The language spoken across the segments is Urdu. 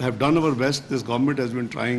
have done our best. This government has been trying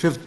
5th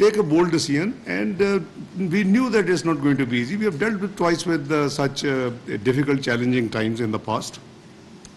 take a bold decision. And we knew that it's not going to be easy. We have dealt with twice with such difficult, challenging times in the past.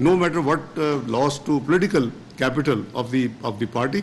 no matter what loss to political capital of the party,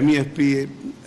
MEFP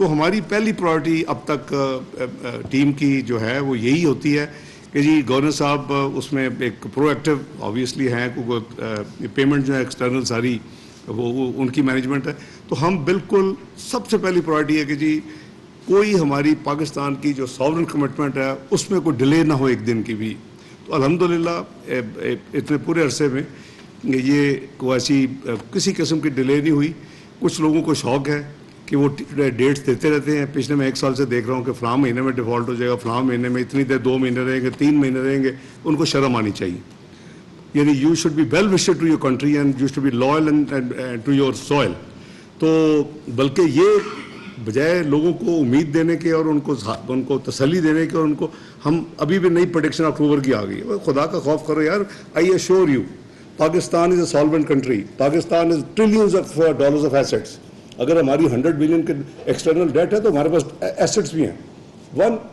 تو ہماری پہلی پرائرٹی اب تک ٹیم کی جو ہے وہ یہی ہوتی ہے کہ جی گورنر صاحب اس میں ایک پرو ایکٹیو آبویسلی ہیں، کیونکہ پیمنٹ جو ہے ایکسٹرنل ساری وہ ان کی مینجمنٹ ہے. تو ہم بالکل سب سے پہلی پرائرٹی ہے کہ جی کوئی ہماری پاکستان کی جو ساورن کمٹمنٹ ہے اس میں کوئی ڈیلے نہ ہو ایک دن کی بھی. تو الحمدللہ اتنے پورے عرصے میں یہ کوئی ایسی کسی قسم کی ڈیلے نہیں ہوئی. کچھ لوگوں کو شوق ہے کہ وہ ڈیٹس دیتے رہتے ہیں. پچھلے میں 1 سال سے دیکھ رہا ہوں کہ فلاں مہینے میں ڈیفالٹ ہو جائے گا، فلاں مہینے میں اتنی دیر 2 مہینے رہیں گے، 3 مہینے رہیں گے. ان کو شرم آنی چاہیے. یعنی you should be well wished to your country and you should be loyal to your soil. تو بلکہ یہ بجائے لوگوں کو امید دینے کے اور ان کو تسلی دینے کے، اور ان کو ہم ابھی بھی نئی پریڈکشن اکتوبر کی آ گئی ہے. خدا کا خوف کرو یار. I assure you Pakistan is a solvent country. Pakistan is trillions of dollars of assets. اگر ہماری 100 بلین کے ایکسٹرنل ڈیٹ ہے تو ہمارے پاس ایسٹس بھی ہیں.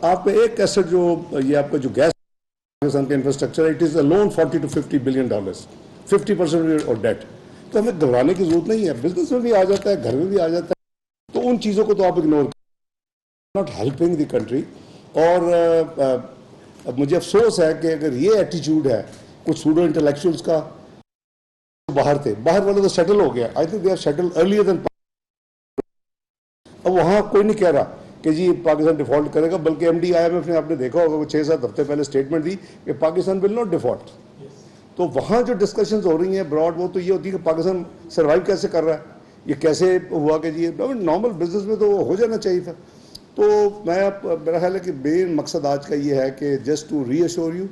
آپ میں ایک ایسٹ جو یہ آپ کا جو گیس پاکستان کا انفراسٹرکچر ہے، it is a loan $40 to $50 billion، 50% of debt. تو ہمیں گھبرانے کی ضرورت نہیں ہے. بزنس میں بھی آ جاتا ہے، گھر میں بھی آ جاتا ہے. تو ان چیزوں کو تو آپ ignore not helping the country. اور مجھے افسوس ہے کہ اگر یہ ایٹیچیوڈ ہے کچھ سوڈو انٹلیکچوئلس کا، باہر تھے، باہر والے تو سیٹل ہو گیا. I think they have settle earlier than. اب وہاں کوئی نہیں کہہ رہا کہ جی پاکستان ڈیفالٹ کرے گا، بلکہ ایم ڈی IMF نے آپ نے دیکھا ہوگا وہ 6-7 ہفتے پہلے اسٹیٹمنٹ دی کہ پاکستان ول ناٹ ڈیفالٹ. تو وہاں جو ڈسکشنز ہو رہی ہیں براڈ، وہ تو یہ ہوتی ہے کہ پاکستان سروائیو کیسے کر رہا ہے، یہ کیسے ہوا کہ جی نارمل بزنس میں تو ہو جانا چاہیے تھا. تو میرا خیال ہے کہ مین مقصد آج کا یہ ہے کہ just to reassure you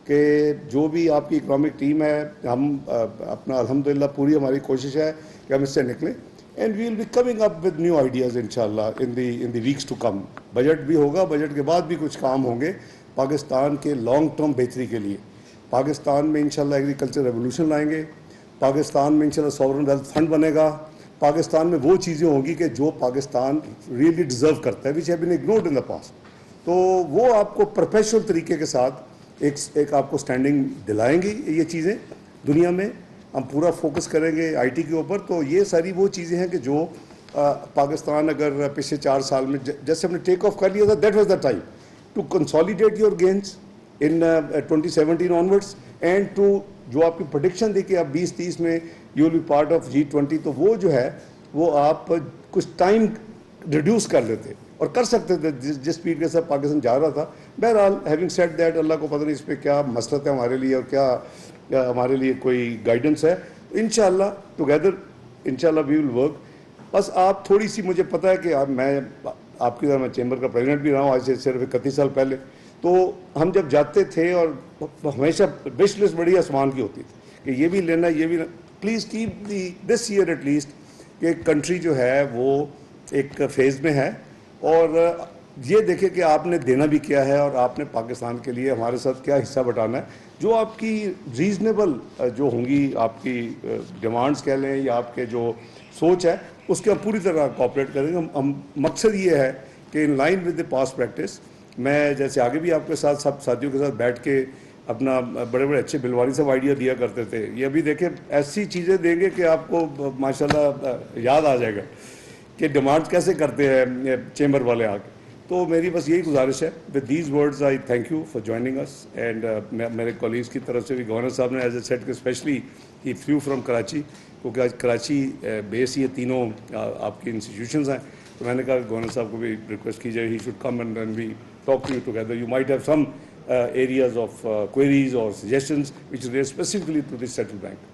کہ جو بھی آپ کی اکنامک ٹیم ہے، ہم اپنا الحمدللہ پوری ہماری کوشش ہے کہ ہم اس سے نکلیں. And we will be coming up with new ideas انشاءاللہ in the wax to come. Budget بھی ہوگا، بجٹ کے بعد بھی کچھ کام ہوں گے پاکستان کے لانگ ٹرم بہتری کے لیے. پاکستان میں انشاءاللہ ایگریکلچر ریولوشن لائیں گے. پاکستان میں انشاءاللہ ساورن ویلتھ فنڈ بنے گا. پاکستان میں وہ چیزیں ہوں گی کہ جو پاکستان ریئلی ڈیزرو کرتا ہے، which have been ignored in the past. تو وہ آپ کو پروفیشنل طریقے کے ساتھ ایک آپ کو اسٹینڈنگ دلائیں گی. یہ چیزیں دنیا میں ہم پورا فوکس کریں گے IT کے اوپر. تو یہ ساری وہ چیزیں ہیں کہ جو پاکستان اگر پچھلے 4 سال میں جیسے ہم نے ٹیک آف کر لیا تھا، that was the time to consolidate your gains in 2017 onwards and to جو آپ کی پروڈکشن دی کہ آپ 2030 میں you will be part of G20. تو وہ جو ہے وہ آپ کچھ ٹائم ریڈیوس کر لیتے اور کر سکتے تھے جس اسپیڈ کے ساتھ پاکستان جا رہا تھا. بہرحال ہیونگ سیڈ دیٹ، اللہ کو پتہ نہیں اس پہ کیا مسئلہ ہے ہمارے لیے اور کیا ہمارے لیے کوئی گائیڈنس ہے. انشاءاللہ ٹوگیدر انشاءاللہ وی ول ورک. بس آپ تھوڑی سی، مجھے پتہ ہے کہ میں آپ کی طرح میں چیمبر کا پریزیڈنٹ بھی رہا ہوں آج سے صرف 31 سال پہلے. تو ہم جب جاتے تھے اور ہمیشہ وش لسٹ بڑی آسمان کی ہوتی تھی کہ یہ بھی لینا یہ بھی. Please keep this year at least کہ کنٹری جو ہے وہ ایک فیز میں ہے، اور یہ دیکھیں کہ آپ نے دینا بھی کیا ہے اور آپ نے پاکستان کے لیے ہمارے ساتھ کیا حصہ بٹانا ہے. جو آپ کی ریزنیبل جو ہوں گی آپ کی ڈیمانڈز کہہ لیں یا آپ کے جو سوچ ہے، اس کے ہم پوری طرح کوآپریٹ کریں گے. ہم مقصد یہ ہے کہ in line with the past practice, میں جیسے آگے بھی آپ کے ساتھ سب ساتھیوں کے ساتھ بیٹھ کے اپنا بڑے بڑے اچھے بلواری صاحب آئیڈیا دیا کرتے تھے، یہ ابھی دیکھیں ایسی چیزیں دیں گے کہ آپ کو ماشاءاللہ یاد آ جائے گا کہ ڈیمانڈ کیسے کرتے ہیں چیمبر والے آ کے. تو میری بس یہی گزارش ہے. With these words I thank you for joining us. And میرے کولیگس کی طرف سے بھی گورنر صاحب نے ایز اے سیٹ کہ specially he flew from Karachi, کیونکہ آج کراچی بیس یہ تینوں آپ کی انسٹیٹیوشنز ہیں. تو میں نے کہا گورنر صاحب کو بھی ریکویسٹ کی جائے he should come and then we talk to you together. You might have some areas of queries or suggestions which relate specifically to the central bank.